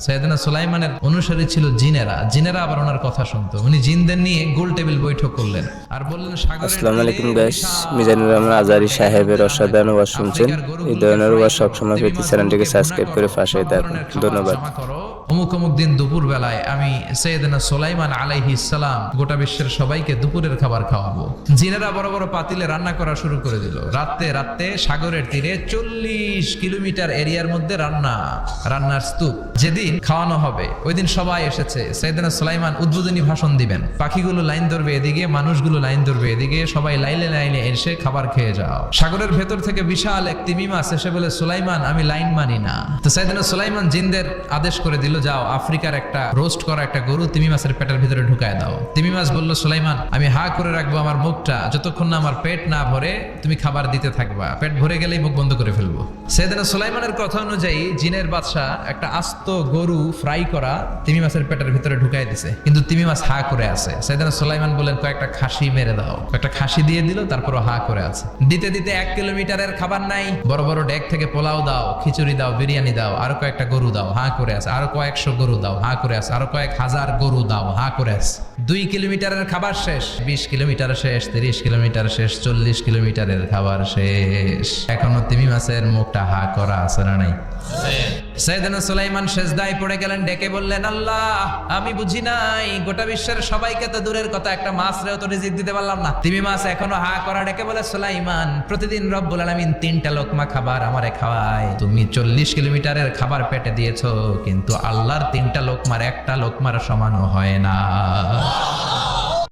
সাইয়েদনা সুলাইমানের অনুসারী ছিল জিনেরা। জিনেরা আবার ওনার কথা শুনতো। উনি জিনদের নিয়ে গোল টেবিল বৈঠক করলেন আর বললেন, আসসালামু আলাইকুম গাইস, মিজানুর রহমান আজারি সাহেবের অসাধারণ ওয়াজ শুনছেন। এই ধরনের ওয়াজ সবসময় পেতে চ্যানেলটিকে সাবস্ক্রাইব করে পাশে থাকুন। ধন্যবাদ। অমুক অমুক দিন দুপুর বেলায় আমি সাইয়েদনা সুলাইমান আলাইহিস সালাম গোটা বিশ্বের সবাইকে দুপুরের খাবার খাওয়াবো। জিনেরা বড় বড় পাতিলে রান্না করা শুরু করে দিল। রাতে সাগরের তীরে 40 কিলোমিটার এরিয়ার মধ্যে রান্নার স্তূপ। যেদিন খাওয়ানো হবে ওই দিন সবাই এসেছে। সাইয়েদনা সুলাইমান উদ্বোধনী ভাষণ দিবেন। পাখিগুলো লাইন ধরবে এদিকে, মানুষগুলো লাইন ধরবে এদিকে, সবাই লাইনে এসে খাবার খেয়ে যাও। সাগরের ভেতর থেকে বিশাল এক তিমি মাছ এসে বলে, সুলাইমান আমি লাইন মানি না। তো সাইয়েদনা সুলাইমান জিনদের আদেশ করে দিল, যাও আফ্রিকার একটা রোস্ট করা একটা গরু তিমি মাছের পেটের ভিতরে ঢুকায় দাও। তিমি মাছ বলল, সুলাইমান আমি হা করে রাখবো আমার মুখটা, যতক্ষণ না আমার পেট না ভরে তুমি খাবার দিতে থাকবা। পেট ভরে গেলেই মুখ বন্ধ করে ফেলবো। সাইয়েদনা সুলাইমানের কথা অনুযায়ী জিনের বাদশা একটা আস্ত গরু ফ্রাই করা তিমি মাছের পেটের ভিতরে ঢুকাই দিছে, কিন্তু তিমি মাছ হা করে আছে। সাইয়েদনা সুলাইমান বলেন, কয়েকটা খাসি মেরে দাও। একটা খাসি দিয়ে দিল, তারপরও হা করে আছে। দিতে 1 কিলোমিটারের খাবার নাই। বড় বড় ডেক থেকে পোলাও দাও, খিচুড়ি দাও, বিরিয়ানি দাও, আরো কয়েকটা গরু দাও, হা করে আছে। আরো কয়েকশো গরু দাও, হা করে আছে। আরো কয়েক হাজার গরু দাও, হা করে আছে। 2 কিলোমিটারের খাবার শেষ, 20 কিলোমিটার শেষ, 30 কিলোমিটার শেষ, 40 কিলোমিটারের খাবার শেষ। এখনো তিমি মাছের মুখটা হা করা আছে না নাই? সাইয়েদনা সুলাইমান সেজদায় পড়ে গেলেন, ডেকে বললেন, আল্লাহ আমি বুঝি নাই, গোটা বিশ্বের সবাইকে তো দূরের কথা একটা মাছরেও তো রিজিক দিতে পারলাম না। তিমি মাছ এখনো হা করা। ডেকে বলে, সুলাইমান প্রতিদিন রব্বুল আলামিন 3টা লোকমা খাবার আমারে খাওয়ায়। তুমি 40 কিলোমিটারের খাবার পেটে দিয়েছো, কিন্তু আল্লাহর 3টা লোকমার একটা লোকমার সমানও হয় না।